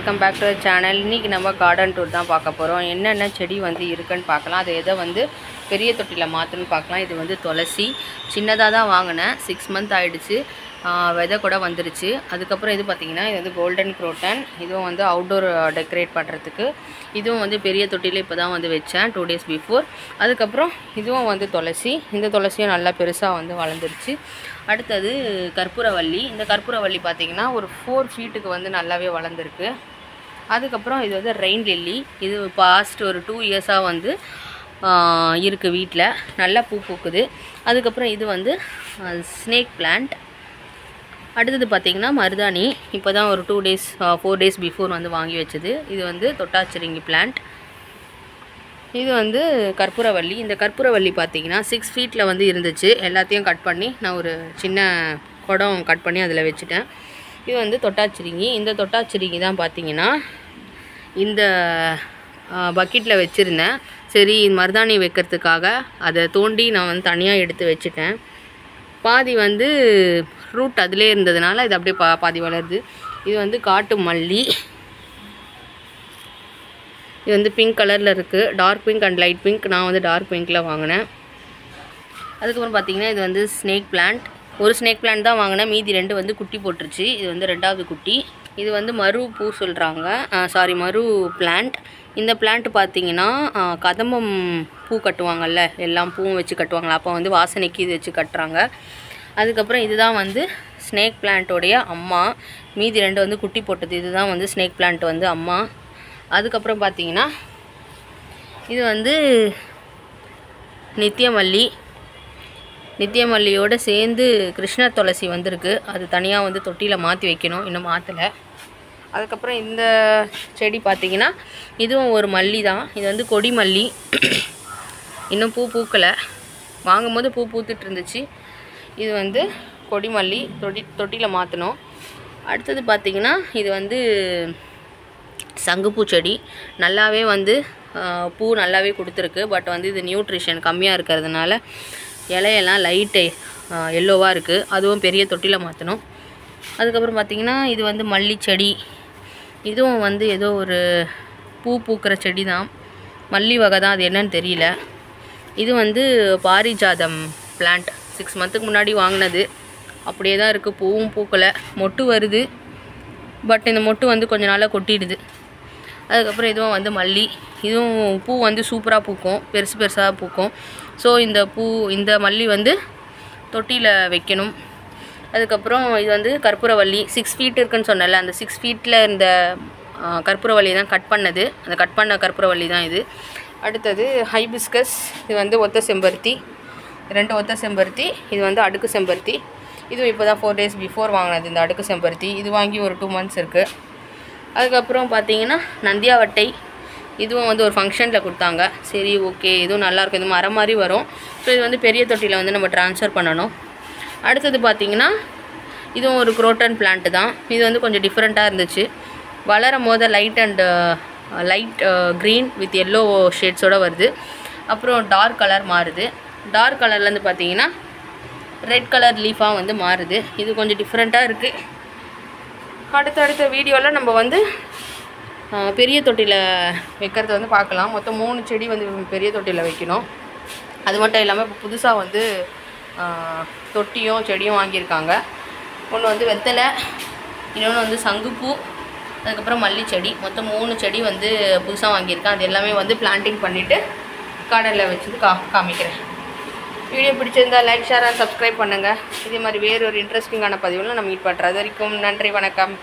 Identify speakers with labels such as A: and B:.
A: Welcome back to the channel. இன்றைக்கி நம்ம garden tour தான் பார்க்க போகிறோம். என்னென்ன செடி வந்து இருக்குன்னு பார்க்கலாம். அதை எதை வந்து பெரிய தொட்டியில் மாற்றணும்னு பார்க்கலாம். இது வந்து துளசி சின்னதாக தான் வாங்கினேன். 6 மந்த் ஆகிடுச்சு. விதை கூட வந்துருச்சு. அதுக்கப்புறம் இது பார்த்திங்கன்னா இது வந்து கோல்டன் குரோட்டன். இதுவும் வந்து அவுட்டோர் டெக்கரேட் பண்ணுறதுக்கு. இதுவும் வந்து பெரிய தொட்டியில் இப்போ தான் வந்து வச்சேன் 2 days பிஃபோர். அதுக்கப்புறம் இதுவும் வந்து துளசி. இந்த துளசியும் நல்லா பெருசாக வந்து வளர்ந்துருச்சு. அடுத்தது கற்பூரவள்ளி. இந்த கற்பூரவள்ளி பார்த்திங்கன்னா ஒரு 4 feet வந்து நல்லாவே வளர்ந்துருக்கு. அதுக்கப்புறம் இது வந்து ரெயின் லில்லி. இது பாஸ்ட் ஒரு 2 years வந்து இருக்குது வீட்டில். நல்லா பூ பூக்குது. அதுக்கப்புறம் இது வந்து ஸ்னேக் பிளான்ட். அடுத்தது பார்த்திங்கன்னா மருதாணி. இப்போ தான் ஒரு 4 days பிஃபோர் வந்து வாங்கி வச்சது. இது வந்து தொட்டாச்சிரிங்கி பிளான்ட். இது வந்து கற்பூரவள்ளி. இந்த கற்பூரவள்ளி பார்த்திங்கன்னா 6 feet வந்து இருந்துச்சு. எல்லாத்தையும் கட் பண்ணி நான் ஒரு சின்ன குடம் கட் பண்ணி அதில் வச்சுட்டேன். இது வந்து தொட்டாச்சிரிங்கி. இந்த தொட்டாச்சிரிங்கி தான் பார்த்திங்கன்னா இந்த பக்கெட்டில் வச்சுருந்தேன். சரி மருதாணி வைக்கிறதுக்காக அதை தோண்டி நான் வந்து தனியாக எடுத்து வச்சுட்டேன். பாதி வந்து ரூட் அதிலே இருந்ததுனால இது அப்படியே பாதி வளருது. இது வந்து காட்டு மல்லி. இது வந்து பிங்க் கலரில் இருக்குது. Dark pink and light pink. நான் வந்து டார்க் பிங்க்கில் வாங்கினேன். அதுக்கப்புறம் பார்த்திங்கன்னா இது வந்து ஸ்னேக் பிளான்ட். ஒரு ஸ்னேக் பிளான்ட் தான் வாங்கினேன். மீதி 2 வந்து குட்டி போட்டுருச்சு. இது வந்து 2வது குட்டி. இது வந்து மரு பூ சொல்கிறாங்க. மரு பிளான்ட். இந்த பிளான்ட் பார்த்திங்கன்னா கதம்பம் பூ கட்டுவாங்கள்ல, எல்லாம் பூவும் வச்சு கட்டுவாங்களா, அப்போ வந்து வாசனைக்கு இது வச்சு கட்டுறாங்க. அதுக்கப்புறம் இதுதான் வந்து ஸ்னேக் பிளான்ட்டோடைய அம்மா. மீதி 2 வந்து குட்டி போட்டது. இதுதான் வந்து ஸ்னேக் பிளான்ட் வந்து அம்மா. அதுக்கப்புறம் பார்த்திங்கன்னா இது வந்து நித்தியமல்லி. நித்தியமல்லியோடு சேர்ந்து கிருஷ்ணர் துளசி வந்திருக்கு. அது தனியாக வந்து தொட்டியில் மாற்றி வைக்கணும், இன்னும் மாற்றலை. அதுக்கப்புறம் இந்த செடி பார்த்திங்கன்னா இதுவும் ஒரு மல்லி தான். இது வந்து கொடி மல்லி. இன்னும் பூ பூக்கலை. வாங்கும்போது பூ பூத்துட்டு இருந்துச்சு. இது வந்து கொடி மல்லி. தொட்டியில் மாற்றணும். அடுத்தது பார்த்திங்கன்னா இது வந்து சங்குப்பூ செடி. நல்லாவே வந்து பூ நல்லாவே கொடுத்துருக்கு. பட் வந்து இது நியூட்ரிஷன் கம்மியாக இருக்கிறதுனால இலையெல்லாம் லைட்டு எல்லோவாக இருக்குது. அதுவும் பெரிய தொட்டியில் மாற்றணும். அதுக்கப்புறம் பார்த்திங்கன்னா இது வந்து மல்லி செடி. இதுவும் வந்து ஏதோ ஒரு பூ பூக்கிற செடி தான். மல்லி வகை தான், அது என்னன்னு தெரியல. இது வந்து பாரிஜாதம் பிளான்ட். 6 months முன்னாடி வாங்கினது. அப்படியே தான் இருக்குது. பூவும் பூக்கலை. மொட்டு வருது. பட் இந்த மொட்டு வந்து கொஞ்ச நாளாக கொட்டிடுது. அதுக்கப்புறம் இதுவும் வந்து மல்லி. இதுவும் பூ வந்து சூப்பராக பூக்கும். பெருசாக பூக்கும். ஸோ இந்த மல்லி வந்து தொட்டியில் வைக்கணும். அதுக்கப்புறம் இது வந்து கற்பூரவள்ளி. 6 feet இருக்குன்னு சொன்னல, அந்த 6 feet இந்த கற்பூரவள்ளி தான் கட் பண்ணது. அந்த கட் பண்ண கற்பூரவள்ளி தான் இது. அடுத்தது ஹைபிஸ்கஸ். இது வந்து ஒத்த செம்பருத்தி. 2 ஒத்த செம்பருத்தி. இது வந்து அடுக்கு செம்பருத்தி. இதுவும் இப்போ தான் 4 days பிஃபோர் வாங்கினது இந்த அடுக்கு செம்பருத்தி. இது வாங்கி ஒரு 2 months இருக்குது. அதுக்கப்புறம் பார்த்திங்கன்னா நந்தியாவட்டை. இதுவும் வந்து ஒரு ஃபங்க்ஷனில் கொடுத்தாங்க. சரி ஓகே, இதுவும் நல்லாயிருக்கும். இது மரம் மாதிரி வரும். ஸோ இது வந்து பெரிய தொட்டியில் வந்து நம்ம ட்ரான்ஸ்ஃபர் பண்ணணும். அடுத்தது பார்த்திங்கன்னா இதுவும் ஒரு குரோட்டன் பிளான்ட்டு தான். இது வந்து கொஞ்சம் டிஃப்ரெண்ட்டாக இருந்துச்சு. வளரும் போது லைட் க்ரீன் வித் எல்லோ ஷேட்ஸோடு வருது. அப்புறம் டார்க் கலர் மாறுது. டார்க் கலர்லேருந்து பார்த்திங்கன்னா ரெட் கலர் லீஃபாக வந்து மாறுது. இது கொஞ்சம் டிஃப்ரெண்ட்டாக இருக்குது. அடுத்த வீடியோவில் நம்ம வந்து பெரிய தொட்டியில் வைக்கிறது வந்து பார்க்கலாம். மொத்தம் 3 செடி வந்து பெரிய தொட்டியில் வைக்கணும். அது மட்டும் இல்லாமல் இப்போ புதுசாக வந்து தொட்டியும் செடியும் வாங்கியிருக்காங்க. ஒன்று வந்து வெத்தலை, இன்னொன்று வந்து சங்குப்பூ, அதுக்கப்புறம் மல்லி செடி. மொத்தம் 3 செடி வந்து புதுசாக வாங்கியிருக்கேன். அது எல்லாமே வந்து பிளான்டிங் பண்ணிவிட்டு கார்டனில் வச்சுட்டு காமிக்கிறேன். வீடியோ பிடிச்சிருந்தால் லைக், ஷேர் அண்ட் சப்ஸ்கிரைப் பண்ணுங்கள். இதே மாதிரி வேறு ஒரு இன்ட்ரெஸ்டிங்கான பதிவில் நான் மீட் பண்ணுறேன். அது வரைக்கும் நன்றி, வணக்கம்.